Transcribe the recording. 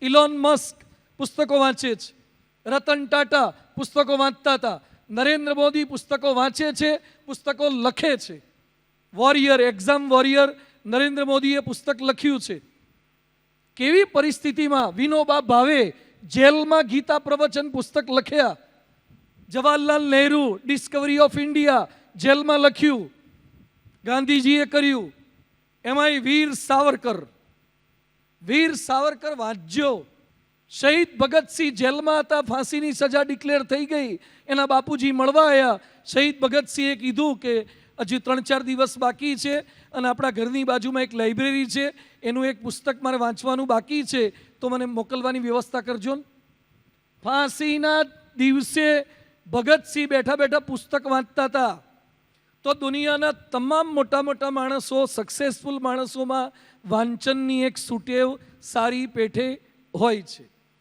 Elon Musk પુસ્તકો વાંચે છે, રતન ટાટા પુસ્તકો વાંચતા હતા, નરેન્દ્ર મોદી પુસ્તકો વાંચે છે, પુસ્તકો લખે છે. વોરિયર, એક્ઝામ વોરિયર નરેન્દ્ર મોદીએ પુસ્તક લખ્યું છે. કેવી પરિસ્થિતિમાં વિનોબા ભાવે જેલમાં ગીતા પ્રવચન પુસ્તક લખ્યા. Jawaharlal Nehru Discovery of India જેલમાં લખ્યું, ગાંધીજીએ કર્યું. એમાંય વીર સાવરકર વાંચજો. શહીદ ભગતસિંહ જેલમાં હતા, ફાંસીની સજા ડિક્લેર થઈ ગઈ, એના બાપુજી મળવા આવ્યા. શહીદ ભગતસિંહે કીધું કે હજી 3-4 દિવસ બાકી છે અને આપણા ઘરની બાજુમાં એક લાઇબ્રેરી છે, એનું એક પુસ્તક મારે વાંચવાનું બાકી છે, તો મને મોકલવાની વ્યવસ્થા કરજો ને. ફાંસીના દિવસે ભગતસિંહ બેઠા બેઠા પુસ્તક વાંચતા હતા. તો દુનિયાના તમામ મોટા મોટા માણસો, સક્સેસફુલ માણસોમાં વાંચનની એક સુટેવ સારી પેઠે હોય છે.